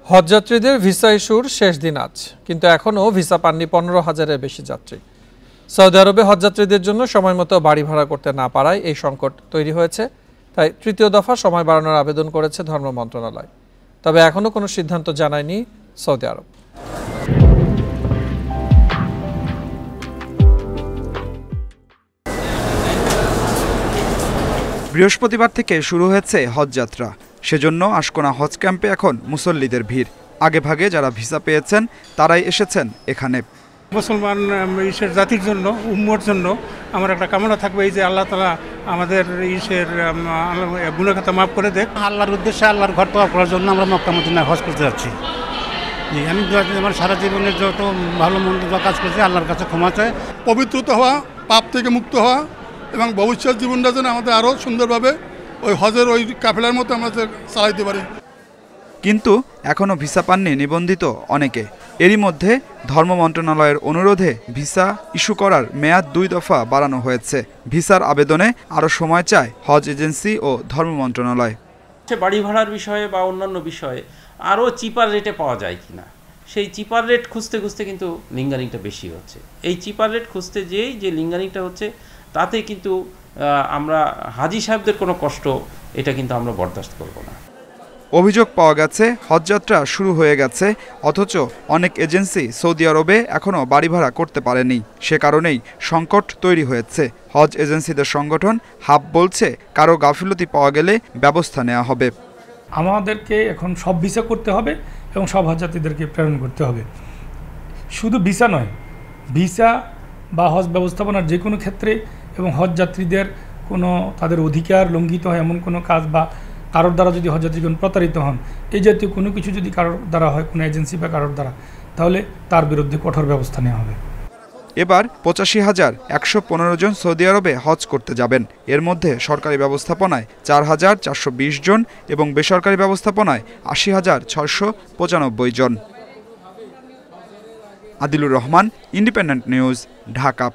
হজযাত্রীদের visa ইস্যুর শেষ দিন আজ, কিন্তু এখনও ভিসা পাননি 15,000-এর বেশি যাত্রী। সৌদি আরবে হজযাত্রীদের জন্য সময়মতো বাড়ি ভাড়া করতে না পারায় এই সংকট তৈরি হয়েছে। তাই তৃতীয় দফা সময় বাড়ানোর আবেদন করেছে ধর্ম মন্ত্রণালয়। তবে এখনও কোনো সিদ্ধান্ত জানায়নি সৌদি আরব। বৃহস্পতিবার থেকে শুরু হয়েছে হজযাত্রা। সেজন্য আশকোনা হজ ক্যাম্পে এখন মুসল্লিদের ভিড়। আগেভাগে যারা ভিসা পেয়েছেন তারাই এসেছেন এখানে। মুসলমান জাতির জন্য, উম্মর জন্য আমার একটা কামনা থাকবে, এই যে আল্লাহ তাআলা আমাদের গুনাহ খাতা মাফ করে দেয়। আল্লাহর উদ্দেশ্যে আল্লাহর ঘর তওয়াফ করার জন্য আমরা মক্কা মদিনায় হজ করতে যাচ্ছি। আমি আমার সারা জীবনের যত ভালো মন্দ কাজ করছি আল্লাহর কাছে ক্ষমা চাই। পবিত্রতা হওয়া, পাপ থেকে মুক্ত হওয়া এবং ভবিষ্যৎ জীবনটা যেন আমাদের আরও সুন্দরভাবে ওই হজের ওই কাফেলার মতো আমরা চালাইতে পারি। কিন্তু এখনও ভিসা পাননি নিবন্ধিত অনেকে। এরই মধ্যে ধর্ম মন্ত্রণালয়ের অনুরোধে ভিসা ইস্যু করার মেয়াদ 2 দফা বাড়ানো হয়েছে। ভিসার আবেদনে আরও সময় চায় হজ এজেন্সি ও ধর্ম মন্ত্রণালয়। বাড়ি ভাড়ার বিষয়ে বা অন্যান্য বিষয়ে আরও চিপার রেটে পাওয়া যায় কিনা, সেই চিপার রেট খুঁজতে খুঁজতে কিন্তু লিঙ্গারিংটা বেশি হচ্ছে। এই চিপার রেট খুঁজতে যেই যে লিঙ্গারিংটা হচ্ছে, তাতে কিন্তু আমরা হাজি সাহেবদের কোনো কষ্ট এটা কিন্তু আমরা বরদাস্ত করব না। অভিযোগ পাওয়া গেছে হজযাত্রা শুরু হয়ে গেছে, অথচ অনেক এজেন্সি সৌদি আরবে এখনও বাড়ি ভাড়া করতে পারেনি। সে কারণেই সংকট তৈরি হয়েছে। হজ এজেন্সিদের সংগঠন হাব বলছে, কারো গাফিলতি পাওয়া গেলে ব্যবস্থা নেওয়া হবে। আমাদেরকে এখন সব ভিসা করতে হবে এবং সব হজযাত্রীদেরকে প্রেরণ করতে হবে। শুধু ভিসা নয়, ভিসা বা হজ ব্যবস্থাপনার যে কোনো ক্ষেত্রে এবং হজযাত্রীদের কোনো তাদের অধিকার লঙ্ঘিত হয় এমন কোনো কাজ বা কারোর দ্বারা যদি হজযাত্রীগণ প্রতারিত হন, এই জাতীয় কোনো কিছু যদি কারোর দ্বারা হয়, কোনো এজেন্সি বা কারোর দ্বারা, তাহলে তার বিরুদ্ধে কঠোর ব্যবস্থা নেওয়া হবে। এবার 85,115 জন সৌদি আরবে হজ করতে যাবেন। এর মধ্যে সরকারি ব্যবস্থাপনায় 4,420 জন এবং বেসরকারি ব্যবস্থাপনায় 80,695 জন। Adilur Rahman, independent news, Dhaka.